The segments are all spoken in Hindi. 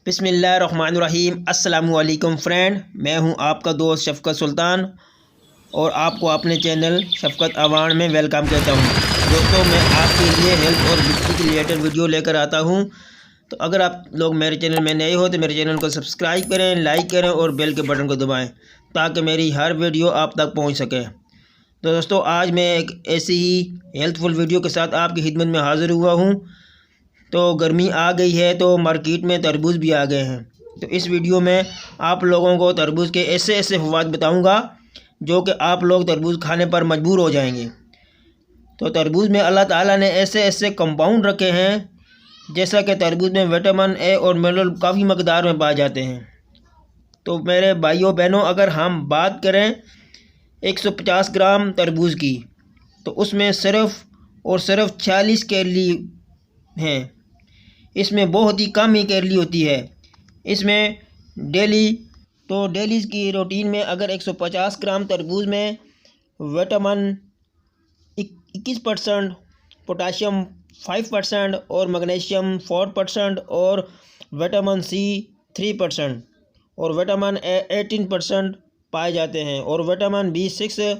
बिस्मिल्लाहिर्रहमानिर्रहीम। अस्सलामुअलैकुम फ्रेंड, मैं हूं आपका दोस्त शफ़क़त सुल्तान और आपको अपने चैनल शफ़क़त अवान में वेलकम कहता हूं। दोस्तों, मैं आपके लिए हेल्थ और ब्यूटी के रिलेटेड वीडियो लेकर आता हूं। तो अगर आप लोग मेरे चैनल में नए हो तो मेरे चैनल को सब्सक्राइब करें, लाइक करें और बेल के बटन को दबाएँ ताकि मेरी हर वीडियो आप तक पहुँच सके। तो दोस्तों, आज मैं एक ऐसी ही हेल्थफुल वीडियो के साथ आपकी खिदमत में हाज़िर हुआ हूँ। तो गर्मी आ गई है तो मार्केट में तरबूज भी आ गए हैं। तो इस वीडियो में आप लोगों को तरबूज के ऐसे ऐसे फ़वाद बताऊंगा जो कि आप लोग तरबूज खाने पर मजबूर हो जाएंगे। तो तरबूज में अल्लाह ताला ने ऐसे ऐसे कंपाउंड रखे हैं, जैसा कि तरबूज में विटामिन ए और मिनरल काफ़ी मकदार में पाए जाते हैं। तो मेरे भाइयों बहनों, अगर हम बात करें 150 ग्राम तरबूज की, तो उसमें सिर्फ़ और सिर्फ 46 कैलोरी हैं। इसमें बहुत ही कम ही कैलोरी होती है। इसमें डेली की रूटीन में अगर 150 ग्राम तरबूज में विटामिन 21%, पोटाशियम 5% और मैग्नीशियम 4% और विटामिन सी 3% और विटामिन ए 18% पाए जाते हैं और विटामिन B6,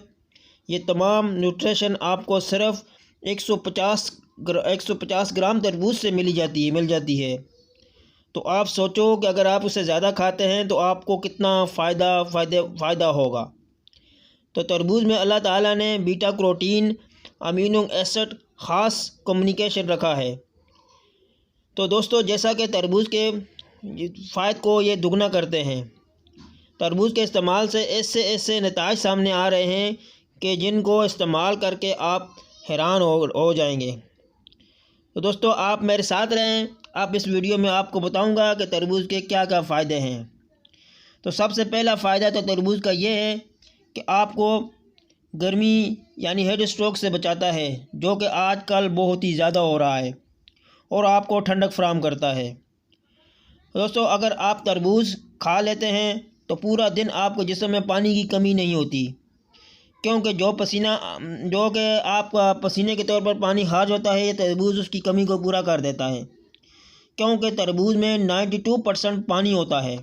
ये तमाम न्यूट्रिशन आपको सिर्फ 150 ग्राम तरबूज से मिल जाती है। तो आप सोचो कि अगर आप उससे ज़्यादा खाते हैं तो आपको कितना फ़ायदा होगा। तो तरबूज में अल्लाह ताला ने बीटा कैरोटीन, अमीनो एसिड ख़ास कम्युनिकेशन रखा है। तो दोस्तों, जैसा कि तरबूज के फ़ायदे को ये दुगना करते हैं। तरबूज के इस्तेमाल से ऐसे नताइज सामने आ रहे हैं कि जिनको इस्तेमाल करके आप हैरान हो जाएंगे। तो दोस्तों, आप मेरे साथ रहें। आप इस वीडियो में आपको बताऊंगा कि तरबूज के क्या क्या फ़ायदे हैं। तो सबसे पहला फ़ायदा तो तरबूज का ये है कि आपको गर्मी यानी हेड स्ट्रोक से बचाता है, जो कि आजकल बहुत ही ज़्यादा हो रहा है, और आपको ठंडक फराहम करता है। दोस्तों, अगर आप तरबूज खा लेते हैं तो पूरा दिन आपको जिस्म में पानी की कमी नहीं होती, क्योंकि जो कि आपका पसीने के तौर पर पानी खारिज होता है, ये तरबूज उसकी कमी को पूरा कर देता है। क्योंकि तरबूज में 92% पानी होता है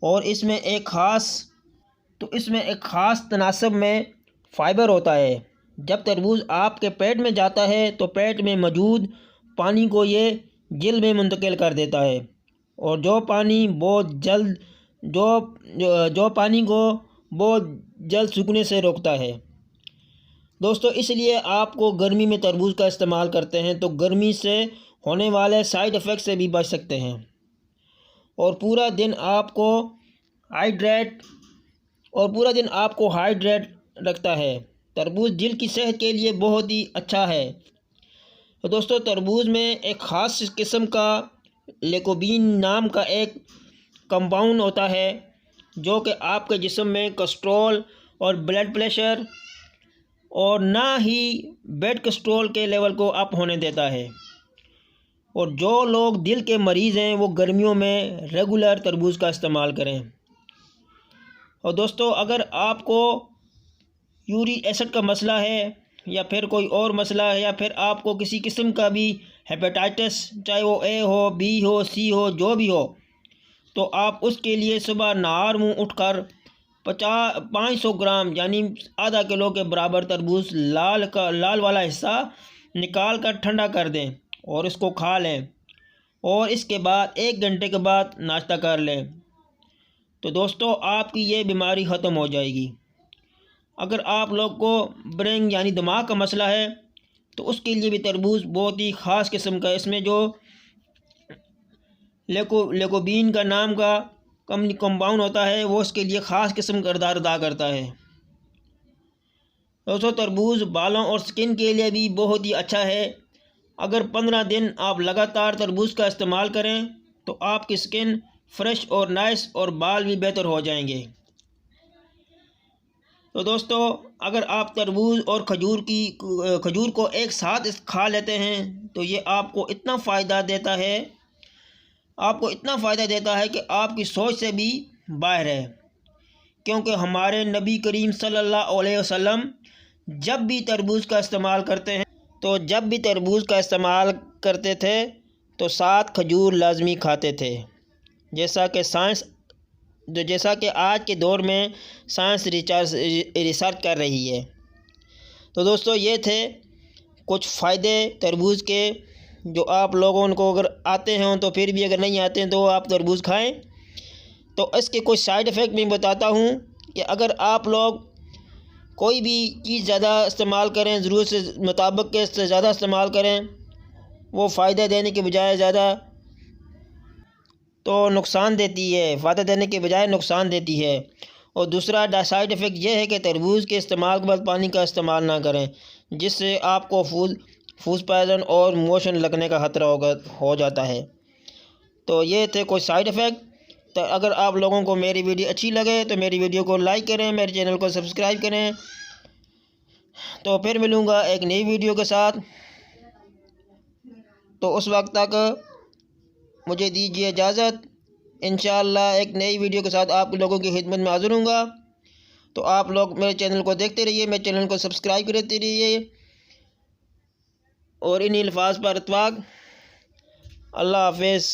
और इसमें एक ख़ास तनासब में फ़ाइबर होता है। जब तरबूज आपके पेट में जाता है तो पेट में मौजूद पानी को ये जिल्द में मुंतकिल कर देता है और जो पानी को बहुत जल्द सूखने से रोकता है। दोस्तों, इसलिए आपको गर्मी में तरबूज का इस्तेमाल करते हैं तो गर्मी से होने वाले साइड इफ़ेक्ट से भी बच सकते हैं और पूरा दिन आपको हाइड्रेट रखता है। तरबूज दिल की सेहत के लिए बहुत ही अच्छा है। तो दोस्तों, तरबूज में एक ख़ास किस्म का लेकोबीन नाम का एक कंपाउंड होता है, जो कि आपके जिस्म में कोलेस्ट्रॉल और ब्लड प्रेशर और ना ही बैड कोलेस्ट्रॉल के लेवल को अप होने देता है। और जो लोग दिल के मरीज़ हैं वो गर्मियों में रेगुलर तरबूज का इस्तेमाल करें। और दोस्तों, अगर आपको यूरिक एसिड का मसला है या फिर कोई और मसला है या फिर आपको किसी किस्म का भी हेपेटाइटिस, चाहे वो ए हो, बी हो, सी हो, जो भी हो, तो आप उसके लिए सुबह नहार मुँह उठकर 500 ग्राम यानी आधा किलो के बराबर तरबूज लाल वाला हिस्सा निकाल कर ठंडा कर दें और इसको खा लें और इसके बाद 1 घंटे के बाद नाश्ता कर लें। तो दोस्तों, आपकी ये बीमारी ख़त्म हो जाएगी। अगर आप लोग को ब्रेन यानी दिमाग का मसला है तो उसके लिए भी तरबूज बहुत ही ख़ास किस्म का, इसमें जो लेकोबीन का नाम का कंपाउंड होता है वो इसके लिए ख़ास किस्म का किरदार अदा करता है। दोस्तों, तरबूज बालों और स्किन के लिए भी बहुत ही अच्छा है। अगर 15 दिन आप लगातार तरबूज का इस्तेमाल करें तो आपकी स्किन फ्रेश और नाइस और बाल भी बेहतर हो जाएंगे। तो दोस्तों, अगर आप तरबूज और खजूर को एक साथ खा लेते हैं तो ये आपको इतना फ़ायदा देता है कि आपकी सोच से भी बाहर है। क्योंकि हमारे नबी करीम सल्लल्लाहु अलैहि वसल्लम जब भी तरबूज का इस्तेमाल करते थे तो 7 खजूर लाजमी खाते थे। जैसा कि आज के दौर में साइंस रिसर्च कर रही है। तो दोस्तों ये थे कुछ फ़ायदे तरबूज के, जो आप लोगों को अगर आते हों तो फिर भी, अगर नहीं आते हैं तो आप तरबूज खाएं। तो इसके कुछ साइड इफ़ेक्ट मैं बताता हूँ कि अगर आप लोग कोई भी चीज़ ज़्यादा इस्तेमाल करें, ज़रूरत से मुताबिक के से ज़्यादा इस्तेमाल करें, वो फ़ायदा देने के बजाय ज़्यादा तो नुकसान देती है, फ़ायदा देने के बजाय नुकसान देती है। और दूसरा साइड इफ़ेक्ट ये है कि तरबूज के इस्तेमाल के बाद पानी का इस्तेमाल ना करें, जिससे आपको फूड पॉइज़न और मोशन लगने का खतरा हो जाता है। तो ये थे कुछ साइड इफ़ेक्ट। तो अगर आप लोगों को मेरी वीडियो अच्छी लगे तो मेरी वीडियो को लाइक करें, मेरे चैनल को सब्सक्राइब करें। तो फिर मिलूँगा एक नई वीडियो के साथ। तो उस वक्त तक मुझे दीजिए इजाज़त। इंशाअल्लाह एक नई वीडियो के साथ आप लोगों की खिदमत में हाज़िर हूँगा। तो आप लोग मेरे चैनल को देखते रहिए, मेरे चैनल को सब्सक्राइब करते रहिए और इन अल्फाज पर इत्तफाक। अल्लाह हाफ़िज़।